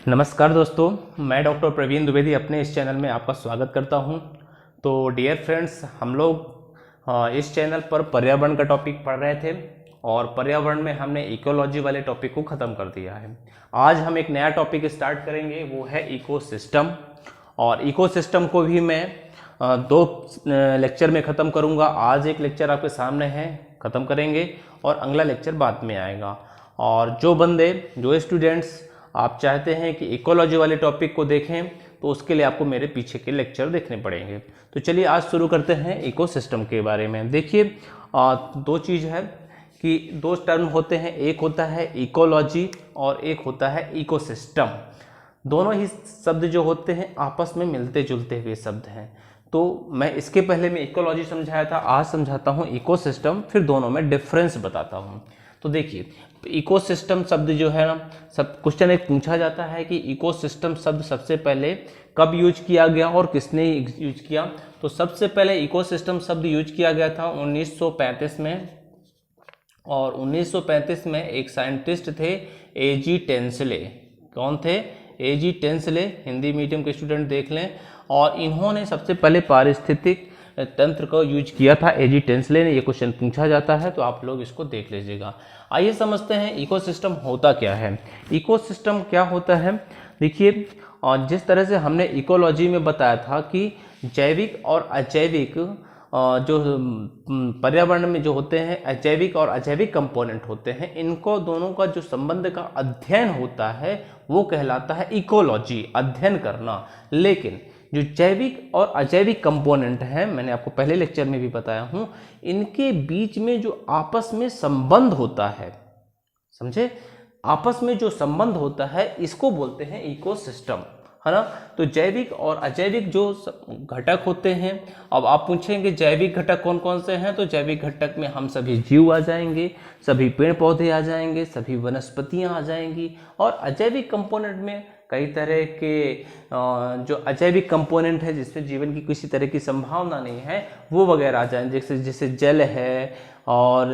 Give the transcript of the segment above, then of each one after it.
नमस्कार दोस्तों, मैं डॉक्टर प्रवीण द्विवेदी अपने इस चैनल में आपका स्वागत करता हूं। तो डियर फ्रेंड्स, हम लोग इस चैनल पर पर्यावरण का टॉपिक पढ़ रहे थे और पर्यावरण में हमने इकोलॉजी वाले टॉपिक को ख़त्म कर दिया है। आज हम एक नया टॉपिक स्टार्ट करेंगे, वो है इकोसिस्टम। और इकोसिस्टम को भी मैं दो लेक्चर में ख़त्म करूँगा। आज एक लेक्चर आपके सामने है, ख़त्म करेंगे और अगला लेक्चर बाद में आएगा। और जो स्टूडेंट्स आप चाहते हैं कि इकोलॉजी वाले टॉपिक को देखें तो उसके लिए आपको मेरे पीछे के लेक्चर देखने पड़ेंगे। तो चलिए आज शुरू करते हैं इकोसिस्टम के बारे में। देखिए, दो चीज़ है कि दो टर्म होते हैं, एक होता है इकोलॉजी और एक होता है इकोसिस्टम। दोनों ही शब्द जो होते हैं आपस में मिलते जुलते हुए शब्द हैं। तो मैं इसके पहले मैं इकोलॉजी समझाया था, आज समझाता हूँ इकोसिस्टम, फिर दोनों में डिफरेंस बताता हूँ। तो देखिए, इकोसिस्टम शब्द जो है ना, सब क्वेश्चन एक पूछा जाता है कि इकोसिस्टम शब्द सबसे पहले कब यूज किया गया और किसने यूज किया। तो सबसे पहले इकोसिस्टम शब्द यूज किया गया था 1935 में। और 1935 में एक साइंटिस्ट थे, एजी टेंसले। कौन थे? एजी टेंसले। हिंदी मीडियम के स्टूडेंट देख लें। और इन्होंने सबसे पहले पारिस्थितिक तंत्र को यूज किया था, एजी टेंसले ने। ये क्वेश्चन पूछा जाता है तो आप लोग इसको देख लीजिएगा। आइए समझते हैं इकोसिस्टम होता क्या है। इकोसिस्टम क्या होता है, देखिए, और जिस तरह से हमने इकोलॉजी में बताया था कि जैविक और अजैविक जो पर्यावरण में जो होते हैं, अजैविक और अजैविक कंपोनेंट होते हैं, इनको दोनों का जो संबंध का अध्ययन होता है वो कहलाता है इकोलॉजी, अध्ययन करना। लेकिन जो जैविक और अजैविक कंपोनेंट हैं, मैंने आपको पहले लेक्चर में भी बताया हूं, इनके बीच में जो आपस में संबंध होता है, समझे, आपस में जो संबंध होता है इसको बोलते हैं इकोसिस्टम, है ना। तो जैविक और अजैविक जो घटक होते हैं, अब आप पूछेंगे जैविक घटक कौन कौन से हैं, तो जैविक घटक में हम सभी जीव आ जाएंगे, सभी पेड़ पौधे आ जाएंगे, सभी वनस्पतियां आ जाएंगी। और अजैविक कंपोनेंट में कई तरह के जो अजैविक कंपोनेंट है जिसमें जीवन की किसी तरह की संभावना नहीं है, वो वगैरह आ जाएंगे, जैसे जल है और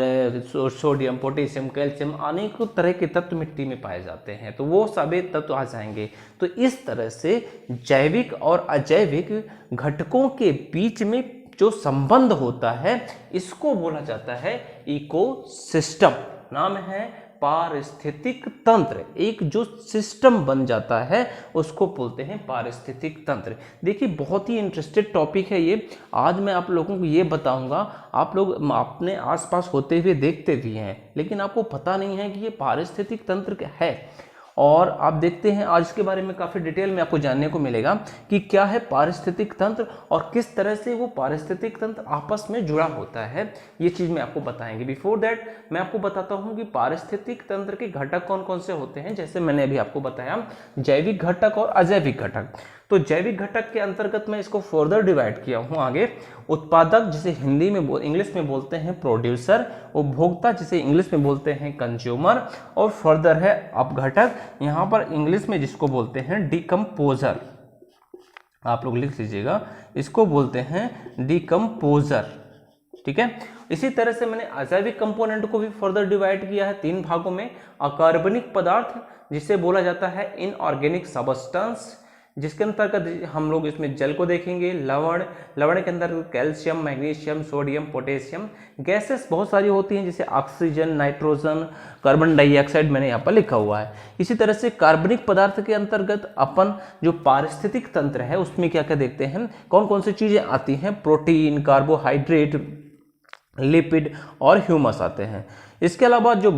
सोडियम, पोटेशियम, कैल्शियम, अनेकों तरह के तत्व मिट्टी में पाए जाते हैं, तो वो सभी तत्व आ जाएंगे। तो इस तरह से जैविक और अजैविक घटकों के बीच में जो संबंध होता है इसको बोला जाता है इकोसिस्टम। नाम है पारिस्थितिक तंत्र। एक जो सिस्टम बन जाता है उसको बोलते हैं पारिस्थितिक तंत्र। देखिए, बहुत ही इंटरेस्टेड टॉपिक है ये। आज मैं आप लोगों को ये बताऊंगा, आप लोग अपने आसपास होते हुए देखते भी हैं, लेकिन आपको पता नहीं है कि ये पारिस्थितिक तंत्र क्या है। और आप देखते हैं आज के बारे में काफ़ी डिटेल में आपको जानने को मिलेगा कि क्या है पारिस्थितिक तंत्र और किस तरह से वो पारिस्थितिक तंत्र आपस में जुड़ा होता है, ये चीज़ मैं आपको बताएंगे। बिफोर दैट मैं आपको बताता हूँ कि पारिस्थितिक तंत्र के घटक कौन कौन से होते हैं। जैसे मैंने अभी आपको बताया, जैविक घटक और अजैविक घटक। तो जैविक घटक के अंतर्गत मैं इसको फर्दर डिवाइड किया हूँ आगे। उत्पादक, जिसे हिंदी में इंग्लिश में बोलते हैं प्रोड्यूसर। उपभोक्ता, जिसे इंग्लिश में बोलते हैं कंज्यूमर। और फर्दर है अपघटक, यहाँ पर इंग्लिश में जिसको बोलते हैं डिकम्पोजर। आप लोग लिख लीजिएगा, इसको बोलते हैं डिकम्पोजर। ठीक है। इसी तरह से मैंने अजैविक कंपोनेंट को भी फर्दर डिवाइड किया है 3 भागों में। अकार्बनिक पदार्थ, जिसे बोला जाता है इनऑर्गेनिक सबस्टेंस, जिसके अंतर्गत हम लोग इसमें जल को देखेंगे, लवण, लवण के अंदर calcium, magnesium, sodium, potassium. Gases बहुत सारी होती हैं, जैसे ऑक्सीजन, नाइट्रोजन, कार्बन डाइऑक्साइड, मैंने यहाँ पर लिखा हुआ है। इसी तरह से कार्बनिक पदार्थ के अंतर्गत अपन जो पारिस्थितिक तंत्र है उसमें क्या क्या देखते हैं, कौन कौन सी चीजें आती हैं, प्रोटीन, कार्बोहाइड्रेट, लिपिड और ह्यूमस आते हैं। इसके अलावा जो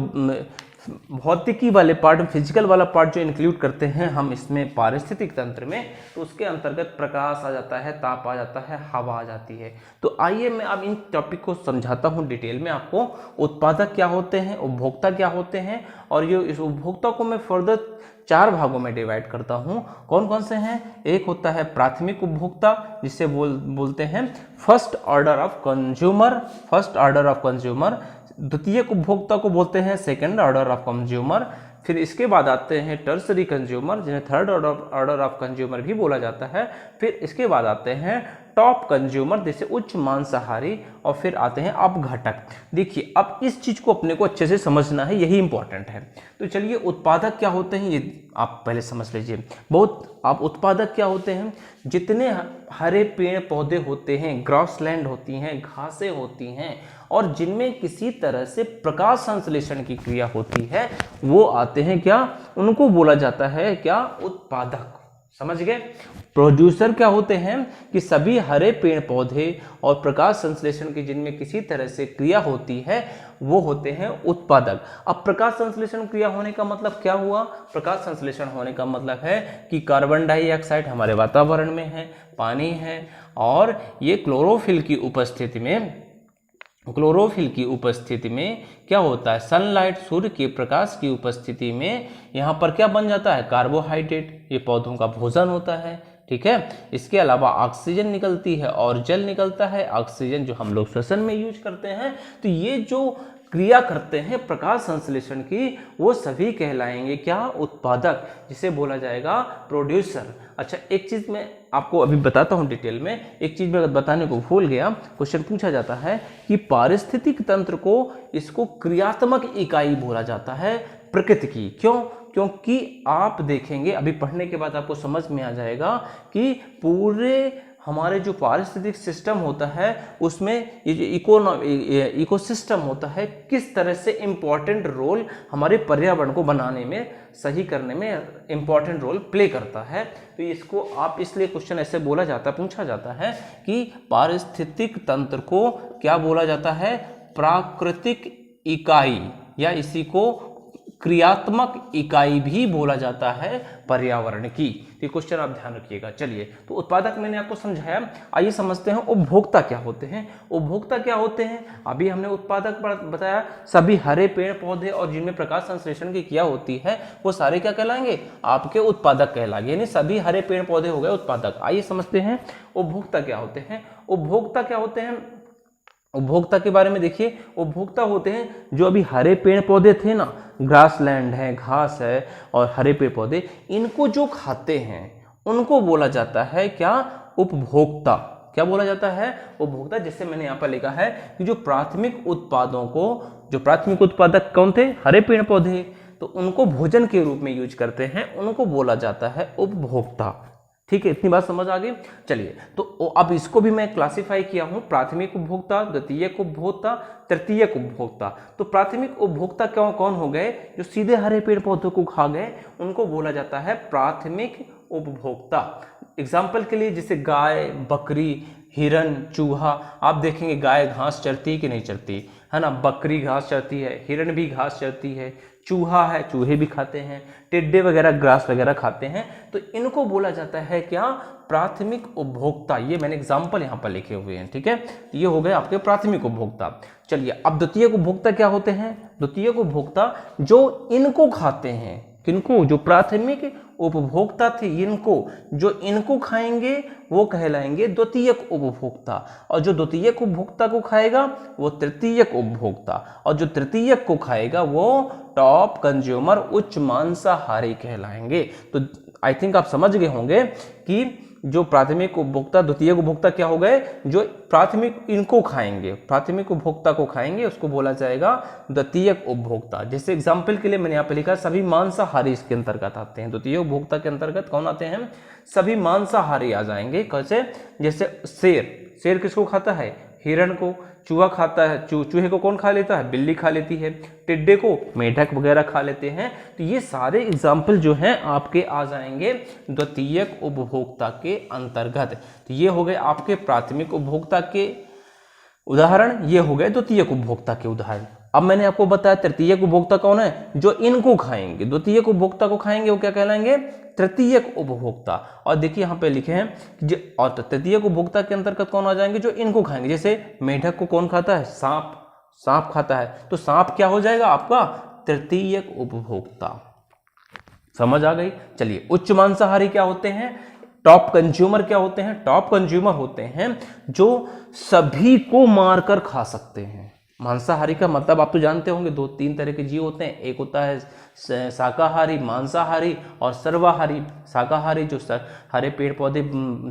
भौतिकी वाले पार्ट, फिजिकल वाला पार्ट जो इंक्लूड करते हैं हम इसमें पारिस्थितिक तंत्र में, तो उसके अंतर्गत प्रकाश आ जाता है, ताप आ जाता है, हवा आ जाती है। तो आइए मैं अब इन टॉपिक को समझाता हूँ डिटेल में आपको। उत्पादक क्या होते हैं, उपभोक्ता क्या होते हैं, और ये इस उपभोक्ता को मैं फर्दर 4 भागों में डिवाइड करता हूँ। कौन कौन से हैं? एक होता है प्राथमिक उपभोक्ता, जिसे बोलते हैं first order of consumer, first order of consumer. द्वितीयक उपभोक्ता को बोलते हैं सेकंड ऑर्डर ऑफ कंज्यूमर। फिर इसके बाद आते हैं टर्सरी कंज्यूमर, जिन्हें थर्ड ऑर्डर ऑफ कंज्यूमर भी बोला जाता है। फिर इसके बाद आते हैं टॉप कंज्यूमर जैसे उच्च मांसाहारी, और फिर आते हैं अपघटक। देखिए अब इस चीज को अपने को अच्छे से समझना है, यही इंपॉर्टेंट है। तो चलिए उत्पादक क्या होते हैं ये आप पहले समझ लीजिए। आप उत्पादक क्या होते हैं, जितने हरे पेड़ पौधे होते हैं, ग्रासलैंड होती हैं, घासें होती हैं, और जिनमें किसी तरह से प्रकाश संश्लेषण की क्रिया होती है, वो आते हैं क्या, उनको बोला जाता है क्या, उत्पादक। समझ गए। प्रोड्यूसर क्या होते हैं कि सभी हरे पेड़ पौधे और प्रकाश संश्लेषण की जिनमें किसी तरह से क्रिया होती है, वो होते हैं उत्पादक। अब प्रकाश संश्लेषण क्रिया होने का मतलब क्या हुआ, प्रकाश संश्लेषण होने का मतलब है कि कार्बन डाइऑक्साइड हमारे वातावरण में है, पानी है, और ये क्लोरोफिल की उपस्थिति में क्या होता है, सनलाइट, सूर्य के प्रकाश की उपस्थिति में यहाँ पर क्या बन जाता है, कार्बोहाइड्रेट, ये पौधों का भोजन होता है। ठीक है। इसके अलावा ऑक्सीजन निकलती है और जल निकलता है, ऑक्सीजन जो हम लोग श्वसन में यूज करते हैं। तो ये जो क्रिया करते हैं प्रकाश संश्लेषण की, वो सभी कहलाएंगे क्या, उत्पादक, जिसे बोला जाएगा प्रोड्यूसर। अच्छा एक चीज मैं आपको अभी बताता हूं डिटेल में, एक चीज मैं बताने को भूल गया, क्वेश्चन पूछा जाता है कि पारिस्थितिक तंत्र को इसको क्रियात्मक इकाई बोला जाता है प्रकृति की। क्यों, क्योंकि आप देखेंगे अभी पढ़ने के बाद आपको समझ में आ जाएगा कि पूरे हमारे जो पारिस्थितिक सिस्टम होता है उसमें ये जो इकोसिस्टम होता है, किस तरह से इम्पॉर्टेंट रोल हमारे पर्यावरण को बनाने में, सही करने में इम्पॉर्टेंट रोल प्ले करता है। तो इसको आप इसलिए क्वेश्चन ऐसे बोला जाता है, पूछा जाता है कि पारिस्थितिक तंत्र को क्या बोला जाता है, प्राकृतिक इकाई, या इसी को क्रियात्मक इकाई भी बोला जाता है पर्यावरण की। तो क्वेश्चन आप ध्यान रखिएगा। चलिए तो उत्पादक मैंने आपको समझाया, आइए समझते हैं उपभोक्ता क्या होते हैं। उपभोक्ता क्या होते हैं, अभी हमने उत्पादक बताया, सभी हरे पेड़ पौधे और जिनमें प्रकाश संश्लेषण की क्रिया होती है वो सारे क्या कहलाएंगे, आपके उत्पादक कहलाएंगे, यानी सभी हरे पेड़ पौधे हो गए उत्पादक। आइए समझते हैं उपभोक्ता क्या होते हैं। उपभोक्ता क्या होते हैं, उपभोक्ता के बारे में देखिए, उपभोक्ता होते हैं जो अभी हरे पेड़ पौधे थे ना, ग्रासलैंड है, घास है और हरे पेड़ पौधे, इनको जो खाते हैं उनको बोला जाता है क्या, उपभोक्ता। क्या बोला जाता है, उपभोक्ता। जैसे मैंने यहाँ पर लिखा है कि जो प्राथमिक उत्पादों को, जो प्राथमिक उत्पादक कौन थे, हरे पेड़ पौधे, तो उनको भोजन के रूप में यूज करते हैं, उनको बोला जाता है उपभोक्ता। ठीक है, इतनी बात समझ आ गई। चलिए तो अब इसको भी मैं क्लासिफाई किया हूं, प्राथमिक उपभोक्ता, द्वितीयक उपभोक्ता, तृतीयक उपभोक्ता। तो प्राथमिक उपभोक्ता कौन हो गए, जो सीधे हरे पेड़ पौधों को खा गए, उनको बोला जाता है प्राथमिक उपभोक्ता। एग्जाम्पल के लिए जैसे गाय, बकरी, हिरन, चूहा, आप देखेंगे गाय घास चरती कि नहीं चरती है ना, बकरी घास चरती है, हिरन भी घास चरती है, चूहा है, चूहे भी खाते हैं, टिड्डे वगैरह ग्रास वगैरह खाते हैं। तो इनको बोला जाता है क्या, प्राथमिक उपभोक्ता। ये मैंने एग्जाम्पल यहाँ पर लिखे हुए हैं। ठीक है, ये हो गए आपके प्राथमिक उपभोक्ता। चलिए अब द्वितीयक उपभोक्ता क्या होते हैं। द्वितीयक उपभोक्ता जो इनको खाते हैं, किनको, जो प्राथमिक उपभोक्ता थे इनको, जो इनको खाएंगे वो कहलाएंगे द्वितीयक उपभोक्ता, और जो द्वितीयक उपभोक्ता को खाएगा वो तृतीयक उपभोक्ता, और जो तृतीयक को खाएगा वो टॉप कंज्यूमर, उच्च मांसाहारी कहलाएंगे। तो आई थिंक आप समझ गए होंगे कि जो प्राथमिक उपभोक्ता, द्वितीयक उपभोक्ता क्या हो गए, जो प्राथमिक इनको खाएंगे, प्राथमिक उपभोक्ता को खाएंगे, उसको बोला जाएगा द्वितीयक उपभोक्ता। जैसे एग्जांपल के लिए मैंने यहाँ पे लिखा सभी मांसाहारी इसके अंतर्गत आते हैं। द्वितीय उपभोक्ता के अंतर्गत कौन आते हैं, सभी मांसाहारी आ जाएंगे। कैसे, जैसे शेर किसको खाता है, हिरण को। चूहा खाता है, चूहे को कौन खा लेता है, बिल्ली खा लेती है। टिड्डे को मेढक वगैरह खा लेते हैं। तो ये सारे एग्जाम्पल जो हैं आपके आ जाएंगे द्वितीयक उपभोक्ता के अंतर्गत। तो ये हो गए आपके प्राथमिक उपभोक्ता के उदाहरण, ये हो गए द्वितीयक उपभोक्ता के उदाहरण। अब मैंने आपको बताया तृतीयक उपभोक्ता कौन है, जो इनको खाएंगे। द्वितीयक उपभोक्ता को खाएंगे वो क्या कहलाएंगे, तृतीयक उपभोक्ता। और देखिए यहाँ पे लिखे हैं और तृतीयक उपभोक्ता के अंतर्गत कौन आ जाएंगे, जो इनको खाएंगे। जैसे मेढक को कौन खाता है, सांप खाता है, तो सांप क्या हो जाएगा आपका, तृतीयक उपभोक्ता। समझ आ गई। चलिए उच्च मांसाहारी क्या होते हैं, टॉप कंज्यूमर क्या होते हैं। टॉप कंज्यूमर होते हैं जो सभी को मारकर खा सकते हैं। मांसाहारी का मतलब आप तो जानते होंगे, 2-3 तरह के जीव होते हैं। एक होता है शाकाहारी, मांसाहारी और सर्वाहारी। शाकाहारी जो हरे पेड़ पौधे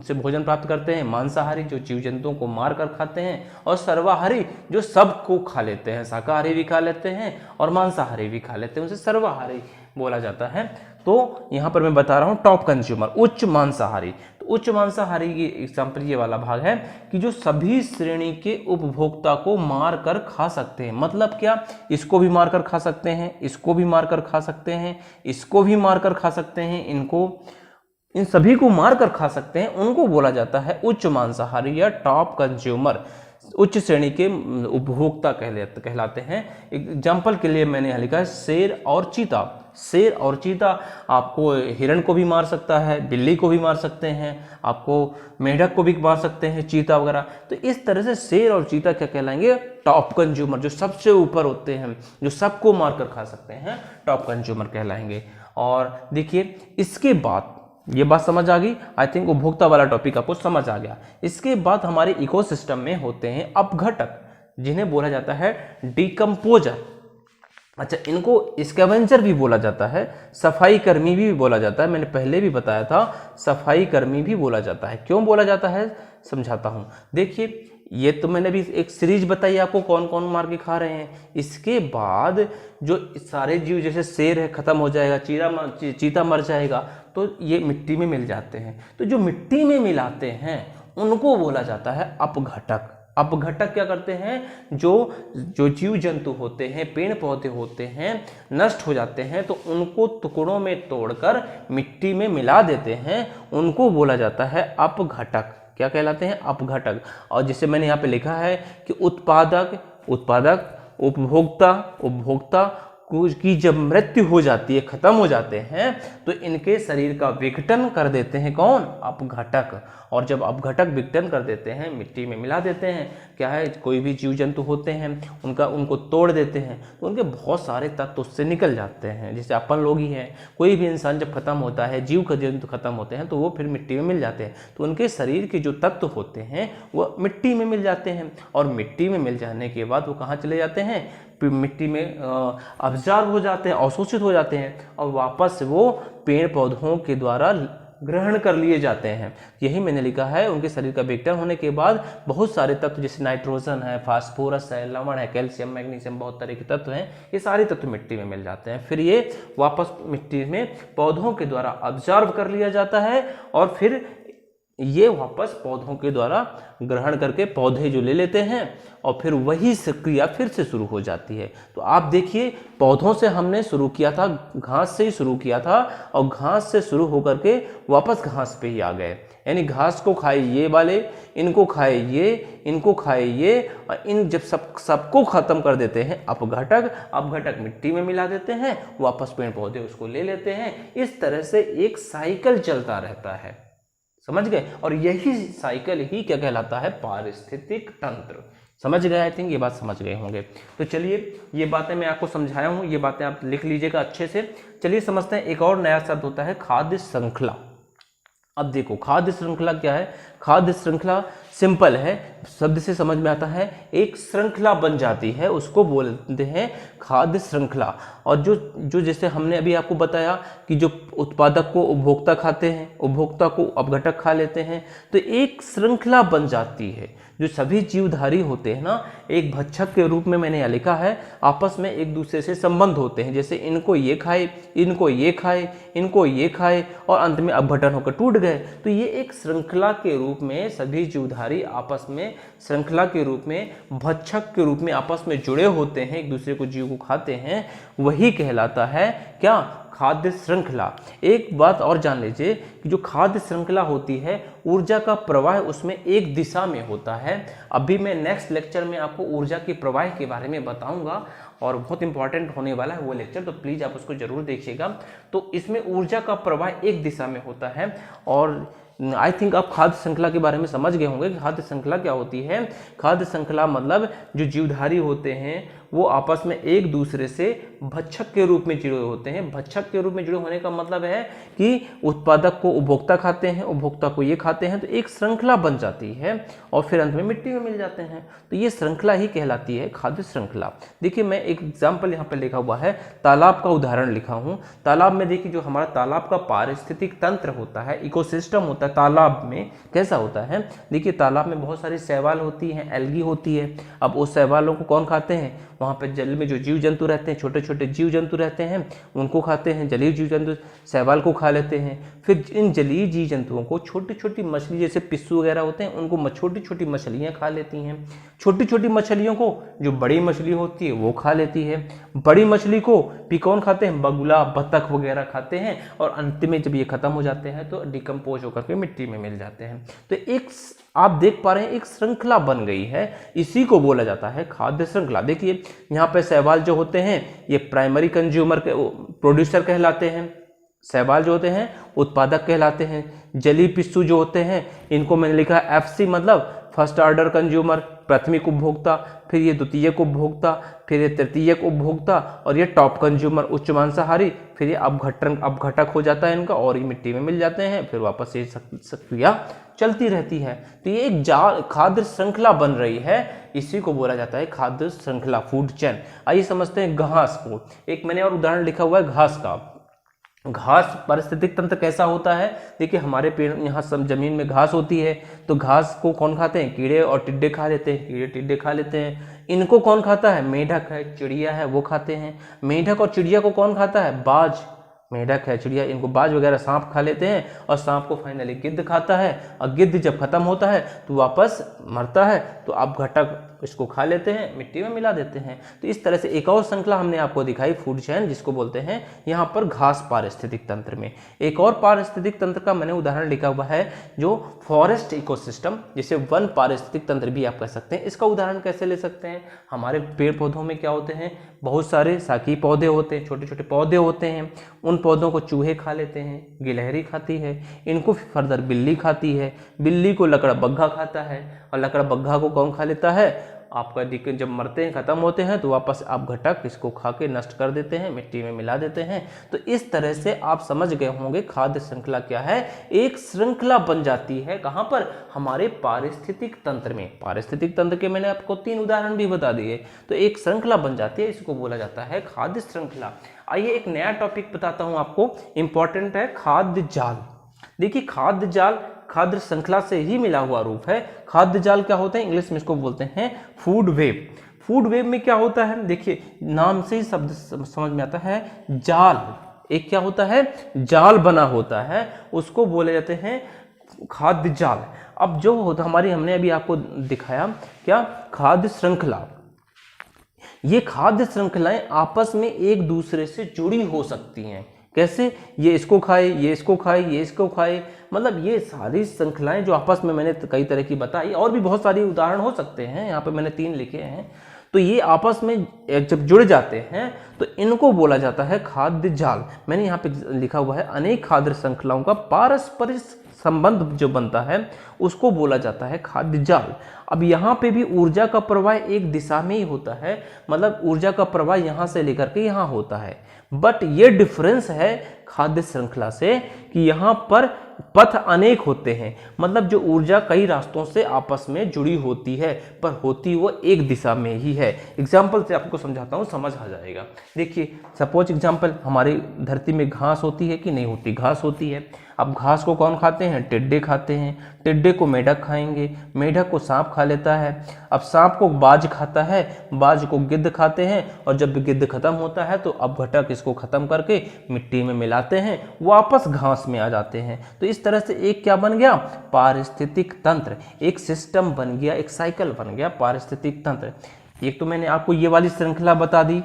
से भोजन प्राप्त करते हैं, मांसाहारी जो जीव जंतुओं को मार कर खाते हैं, और सर्वाहारी जो सबको खा लेते हैं, शाकाहारी भी खा लेते हैं और मांसाहारी भी खा लेते हैं, उसे सर्वाहारी बोला जाता है। तो यहाँ पर मैं बता रहा हूँ टॉप कंज्यूमर, उच्च मांसाहारी। तो उच्च मांसाहारी की एग्जाम्पल ये वाला भाग है कि जो सभी श्रेणी के उपभोक्ता को मार कर खा सकते हैं। मतलब क्या, इसको भी मार कर खा सकते हैं, इसको भी मार कर खा सकते हैं, इसको भी मार कर खा सकते हैं, इन सभी को मार कर खा सकते हैं, उनको बोला जाता है उच्च मांसाहारी या टॉप कंज्यूमर। उच्च श्रेणी के उपभोक्ता कहलाते हैं। एग्जाम्पल के लिए मैंने यहाँ लिखा है शेर और चीता। शेर और चीता आपको हिरण को भी मार सकता है, बिल्ली को भी मार सकते हैं, आपको मेंढक को भी मार सकते हैं, चीता वगैरह। तो इस तरह से शेर और चीता क्या कहलाएंगे, टॉप कंज्यूमर, जो सबसे ऊपर होते हैं, जो सबको मार कर खा सकते हैं, टॉप कंज्यूमर कहलाएंगे। और देखिए इसके बाद ये बात समझ आ गई, आई थिंक उपभोक्ता वाला टॉपिक आपको समझ आ गया। इसके बाद हमारे इकोसिस्टम में होते हैं अपघटक, जिन्हें बोला जाता है डिकम्पोजर। अच्छा, इनको स्कैवेंजर भी बोला जाता है, सफाई कर्मी भी बोला जाता है। मैंने पहले भी बताया था, सफाई कर्मी भी बोला जाता है। क्यों बोला जाता है समझाता हूं। देखिए, ये तो मैंने भी एक सीरीज बताई आपको कौन कौन मार के खा रहे हैं। इसके बाद जो सारे जीव, जैसे शेर है खत्म हो जाएगा, चीता मर जाएगा, तो ये मिट्टी में मिल जाते हैं। तो जो मिट्टी में मिलाते हैं उनको बोला जाता है अपघटक। अपघटक क्या करते हैं, जो जीव जंतु होते हैं, पेड़ पौधे होते हैं, नष्ट हो जाते हैं, तो उनको टुकड़ों में तोड़कर मिट्टी में मिला देते हैं, उनको बोला जाता है अपघटक। क्या कहलाते हैं, अपघटक। और जिसे मैंने यहाँ पे लिखा है कि उत्पादक, उपभोक्ता की जब मृत्यु हो जाती है, खत्म हो जाते हैं, तो इनके शरीर का विघटन कर देते हैं कौन, अपघटक। और जब अपघटक विघटन कर देते हैं, मिट्टी में मिला देते हैं, क्या है, कोई भी जीव जंतु होते हैं उनको तोड़ देते हैं, तो उनके बहुत सारे तत्व उससे निकल जाते हैं। जैसे अपन लोग ही हैं, कोई भी इंसान जब खत्म होता है, जीव का जंतु खत्म होते हैं, तो वो फिर मिट्टी में मिल जाते हैं। तो उनके शरीर के जो तत्व होते हैं वो मिट्टी में मिल जाते हैं, और मिट्टी में मिल जाने के बाद वो कहाँ चले जाते हैं, मिट्टी में अब्जॉर्ब हो जाते हैं, अवशोषित हो जाते हैं, और वापस वो पेड़ पौधों के द्वारा ग्रहण कर लिए जाते हैं। यही मैंने लिखा है, उनके शरीर का विघटन होने के बाद बहुत सारे तत्व, जैसे नाइट्रोजन है, फास्फोरस है, लवण है, कैल्शियम, मैग्नीशियम, बहुत तरह के तत्व हैं, ये सारे तत्व मिट्टी में मिल जाते हैं। फिर ये वापस मिट्टी में पौधों के द्वारा अब्जॉर्ब कर लिया जाता है, और फिर ये वापस पौधों के द्वारा ग्रहण करके पौधे जो ले लेते हैं, और फिर वही क्रिया फिर से शुरू हो जाती है। तो आप देखिए, पौधों से हमने शुरू किया था, घास से ही शुरू किया था, और घास से शुरू होकर के वापस घास पे ही आ गए। यानी घास को खाए ये वाले, इनको खाए ये, इनको खाए ये, और इन जब सबको खत्म कर देते हैं अपघटक मिट्टी में मिला देते हैं, वापस पेड़ पौधे उसको ले लेते हैं। इस तरह से एक साइकिल चलता रहता है, समझ गए। और यही साइकिल ही क्या कहलाता है, पारिस्थितिक तंत्र। समझ गए, आई थिंक ये बात समझ गए होंगे। तो चलिए, ये बातें मैं आपको समझाया हूँ, ये बातें आप लिख लीजिएगा अच्छे से। चलिए समझते हैं, एक और नया शब्द होता है खाद्य श्रृंखला। अब देखो, खाद्य श्रृंखला क्या है। खाद्य श्रृंखला सिंपल है, शब्द से समझ में आता है, एक श्रृंखला बन जाती है, उसको बोलते हैं खाद्य श्रृंखला। और जो जैसे हमने अभी आपको बताया कि जो उत्पादक को उपभोक्ता खाते हैं, उपभोक्ता को अपघटक खा लेते हैं, तो एक श्रृंखला बन जाती है। जो सभी जीवधारी होते हैं ना, एक भक्षक के रूप में मैंने यहाँ लिखा है, आपस में एक दूसरे से संबंध होते हैं। जैसे इनको ये खाए, इनको ये खाए, इनको ये खाए, और अंत में अपघटन होकर टूट गए। तो ये एक श्रृंखला के रूप में सभी जीवधारी आपस में श्रृंखला के रूप में, भक्षक के रूप में आपस में जुड़े होते हैं, एक दूसरे को जीव को खाते हैं, वही कहलाता है क्या, खाद्य श्रृंखला। एक बात और जान लीजिए कि जो खाद्य श्रृंखला होती है, ऊर्जा का प्रवाह उसमें एक दिशा में होता है। अभी मैं नेक्स्ट लेक्चर में आपको ऊर्जा के प्रवाह के बारे में बताऊंगा, और बहुत इंपॉर्टेंट होने वाला है वो लेक्चर, तो प्लीज़ आप उसको जरूर देखिएगा। तो इसमें ऊर्जा का प्रवाह एक दिशा में होता है। और आई थिंक आप खाद्य श्रृंखला के बारे में समझ गए होंगे कि खाद्य श्रृंखला क्या होती है। खाद्य श्रृंखला मतलब जो जीवधारी होते हैं वो आपस में एक दूसरे से भक्षक के रूप में जुड़े होते हैं। भक्षक के रूप में जुड़े होने का मतलब है कि उत्पादक को उपभोक्ता खाते हैं, उपभोक्ता को ये खाते हैं, तो एक श्रृंखला बन जाती है और फिर अंत में मिट्टी में मिल जाते हैं। तो ये श्रृंखला ही कहलाती है खाद्य श्रृंखला। देखिए मैं एक एग्जाम्पल यहाँ पे लिखा हुआ है, तालाब का उदाहरण लिखा हूँ। तालाब में देखिए जो हमारा तालाब का पारिस्थितिक तंत्र होता है, इकोसिस्टम होता है, तालाब में कैसा होता है। देखिए तालाब में बहुत सारी शैवाल होती हैं, एल्गी होती है। अब उस शैवालों को कौन खाते हैं, वहाँ पे जल में जो जीव जंतु रहते हैं, छोटे छोटे जीव जंतु रहते हैं, उनको खाते हैं। जलीय जीव जंतु शैवाल को खा लेते हैं। फिर इन जलीय जीव जंतुओं को छोटी छोटी मछली जैसे पिस्सू वगैरह होते हैं, उनको छोटी छोटी मछलियाँ खा लेती हैं। छोटी छोटी मछलियों को जो बड़ी मछली होती है वो खा लेती है। बड़ी मछली को भी कौन खाते हैं, बगुला, बतख वगैरह खाते हैं। और अंत में जब ये खत्म हो जाते हैं तो डिकम्पोज होकर के मिट्टी में मिल जाते हैं। तो एक आप देख पा रहे हैं एक श्रृंखला बन गई है, इसी को बोला जाता है खाद्य श्रृंखला। देखिए यहाँ पे शैवाल जो होते हैं ये प्राइमरी कंज्यूमर के प्रोड्यूसर कहलाते हैं, शैवाल जो होते हैं उत्पादक कहलाते हैं। जलीय पिस्सू जो होते हैं इनको मैंने लिखा है FC मतलब फर्स्ट ऑर्डर कंज्यूमर, प्राथमिक उपभोक्ता, फिर ये द्वितीयक उपभोक्ता, फिर ये तृतीयक उपभोक्ता और ये टॉप कंज्यूमर उच्च मांसाहारी। फिर ये अपघटक हो जाता है इनका और ये मिट्टी में मिल जाते हैं। फिर वापस ये क्रिया चलती रहती है। तो ये एक खाद्य श्रृंखला बन रही है, इसी को बोला जाता है खाद्य श्रृंखला, फूड चेन। आइए समझते हैं घास को। एक मैंने और उदाहरण लिखा हुआ है घास का। घास पारिस्थितिक तंत्र कैसा होता है। देखिए हमारे पेड़ यहाँ सब जमीन में घास होती है, तो घास को कौन खाते हैं, कीड़े और टिड्डे खा लेते हैं, कीड़े टिड्डे खा लेते हैं। इनको कौन खाता है, मेढक है, चिड़िया है, वो खाते हैं। मेढक और चिड़िया को कौन खाता है, बाज, मेढक है, चिड़िया, इनको बाज वगैरह सांप खा लेते हैं। और सांप को फाइनली गिद्ध खाता है, और गिद्ध जब खत्म होता है तो वापस मरता है, तो अपघटक इसको खा लेते हैं, मिट्टी में मिला देते हैं। तो इस तरह से एक और श्रृंखला हमने आपको दिखाई फूड चेन, जिसको बोलते हैं यहाँ पर घास पारिस्थितिक तंत्र में। एक और पारिस्थितिक तंत्र का मैंने उदाहरण लिखा हुआ है जो फॉरेस्ट इकोसिस्टम, जिसे वन पारिस्थितिक तंत्र भी आप कह सकते हैं। इसका उदाहरण कैसे ले सकते हैं, हमारे पेड़ पौधों में क्या होते हैं, बहुत सारे शाकीय पौधे होते हैं, छोटे छोटे पौधे होते हैं। उन पौधों को चूहे खा लेते हैं, गिलहरी खाती है, इनको फर्दर बिल्ली खाती है, बिल्ली को लकड़बग्घा खाता है, और लकड़बग्घा को कौन खा लेता है, आपका जब मरते हैं, खत्म होते हैं, तो वापस अपघटक इसको खा के नष्ट कर देते हैं, मिट्टी में मिला देते हैं। तो इस तरह से आप समझ गए होंगे खाद्य श्रृंखला क्या है। एक श्रृंखला बन जाती है कहाँ पर, हमारे पारिस्थितिक तंत्र में। पारिस्थितिक तंत्र के मैंने आपको 3 उदाहरण भी बता दिए। तो एक श्रृंखला बन जाती है, इसको बोला जाता है खाद्य श्रृंखला। आइए एक नया टॉपिक बताता हूं आपको, इंपॉर्टेंट है, खाद्य जाल। देखिए खाद्य जाल खाद्य श्रृंखला से ही मिला हुआ रूप है। खाद्य जाल क्या होता है, इंग्लिश में इसको बोलते हैं फूड वेब। फूड वेब में क्या होता है, देखिए नाम से ही शब्द समझ में आता है, जाल। एक क्या होता है, जाल बना होता है, उसको बोले जाते हैं खाद्य जाल। अब जो होता हमारी, हमने अभी आपको दिखाया क्या, खाद्य श्रृंखला। ये खाद्य श्रृंखलाएं आपस में एक दूसरे से जुड़ी हो सकती हैं। कैसे, ये इसको खाए, ये इसको खाए, ये इसको खाए, मतलब ये सारी श्रृंखलाएं जो आपस में मैंने कई तरह की बताई, और भी बहुत सारी उदाहरण हो सकते हैं, यहाँ पे मैंने 3 लिखे हैं। तो ये आपस में जब जुड़ जाते हैं तो इनको बोला जाता है खाद्य जाल। मैंने यहाँ पे लिखा हुआ है अनेक खाद्य श्रृंखलाओं का पारस्परिक संबंध जो बनता है उसको बोला जाता है खाद्य जाल। अब यहाँ पे भी ऊर्जा का प्रवाह एक दिशा में ही होता है, मतलब ऊर्जा का प्रवाह यहाँ से लेकर के यहाँ होता है। बट ये डिफरेंस है खाद्य श्रृंखला से कि यहाँ पर पथ अनेक होते हैं, मतलब जो ऊर्जा कई रास्तों से आपस में जुड़ी होती है, पर होती वो एक दिशा में ही है। एग्जाम्पल से आपको समझाता हूँ, समझ आ जाएगा। देखिए सपोज एग्जाम्पल, हमारी धरती में घास होती है कि नहीं होती, घास होती है। अब घास को कौन खाते हैं, टिड्डे खाते हैं, टिड्डे को मेढक खाएंगे, मेढक को सांप खा लेता है, अब सांप को बाज खाता है, बाज को गिद्ध खाते हैं, और जब गिद्ध खत्म होता है तो अपघटक इसको खत्म करके मिट्टी में मिलाते हैं, वापस घास में आ जाते हैं। तो इस तरह से एक क्या बन गया, पारिस्थितिक तंत्र, एक सिस्टम बन गया, एक साइकिल बन गया पारिस्थितिक तंत्र। एक तो मैंने आपको ये वाली श्रृंखला बता दी,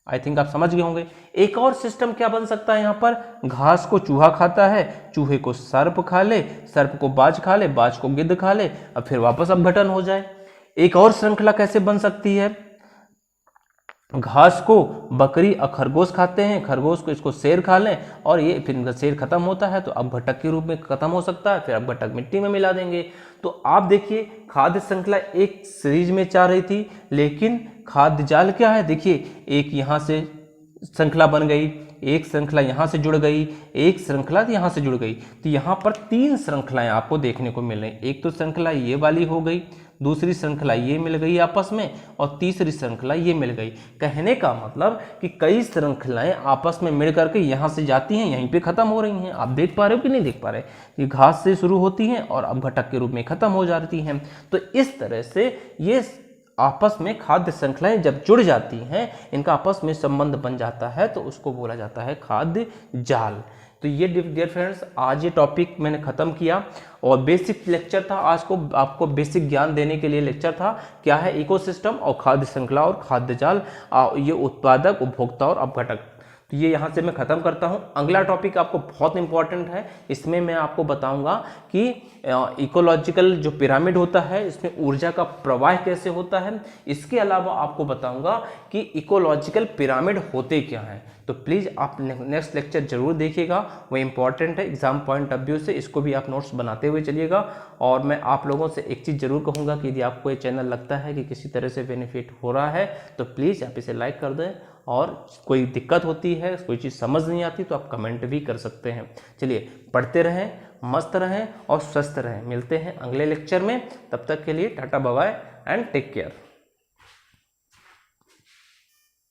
आई थिंक आप समझ गए होंगे। एक और सिस्टम क्या बन सकता है, यहाँ पर घास को चूहा खाता है, चूहे को सर्प खा ले, सर्प को बाज खा ले, बाज को गिद्ध खा ले, अब फिर वापस अपघटन हो जाए। एक और श्रृंखला कैसे बन सकती है, घास को बकरी और खरगोश खाते हैं, खरगोश को इसको शेर खा लें और ये फिर शेर खत्म होता है तो अपघटक के रूप में खत्म हो सकता है, फिर अपघटक मिट्टी में मिला देंगे। तो आप देखिए खाद्य श्रृंखला एक सीरीज में चल रही थी, लेकिन खाद्य जाल क्या है, देखिए एक यहाँ से श्रृंखला बन गई, एक श्रृंखला यहाँ से जुड़ गई, एक श्रृंखला यहाँ से जुड़ गई, तो यहाँ पर 3 श्रृंखलाएं आपको देखने को मिल रही। एक तो श्रृंखला ये वाली हो गई, दूसरी श्रृंखला ये मिल गई आपस में, और तीसरी श्रृंखला ये मिल गई। कहने का मतलब कि कई श्रृंखलाएं आपस में मिल करके यहाँ से जाती हैं, यहीं पे खत्म हो रही हैं। आप देख पा रहे हो कि नहीं देख पा रहे? ये घास से शुरू होती हैं और अपघटक के रूप में खत्म हो जाती हैं। तो इस तरह से ये आपस में खाद्य श्रृंखलाएं जब जुड़ जाती हैं, इनका आपस में संबंध बन जाता है, तो उसको बोला जाता है खाद्य जाल। तो ये डियर फ्रेंड्स आज ये टॉपिक मैंने ख़त्म किया और बेसिक लेक्चर था आज को, आपको बेसिक ज्ञान देने के लिए लेक्चर था। क्या है इकोसिस्टम और खाद्य श्रृंखला और खाद्य जाल, ये उत्पादक, उपभोक्ता और अपघटक। तो ये यहाँ से मैं ख़त्म करता हूँ। अगला टॉपिक आपको बहुत इंपॉर्टेंट है, इसमें मैं आपको बताऊंगा कि इकोलॉजिकल जो पिरामिड होता है इसमें ऊर्जा का प्रवाह कैसे होता है। इसके अलावा आपको बताऊंगा कि इकोलॉजिकल पिरामिड होते क्या हैं। तो प्लीज़ आप नेक्स्ट लेक्चर जरूर देखिएगा, वो इंपॉर्टेंट है एग्जाम पॉइंट ऑफ व्यू से, इसको भी आप नोट्स बनाते हुए चलिएगा। और मैं आप लोगों से एक चीज़ जरूर कहूँगा कि यदि आपको ये चैनल लगता है कि किसी तरह से बेनिफिट हो रहा है तो प्लीज़ आप इसे लाइक कर दें, और कोई दिक्कत होती है, कोई चीज़ समझ नहीं आती तो आप कमेंट भी कर सकते हैं। चलिए पढ़ते रहें, मस्त रहें और स्वस्थ रहें। मिलते हैं अगले लेक्चर में, तब तक के लिए tata bye bye and take care.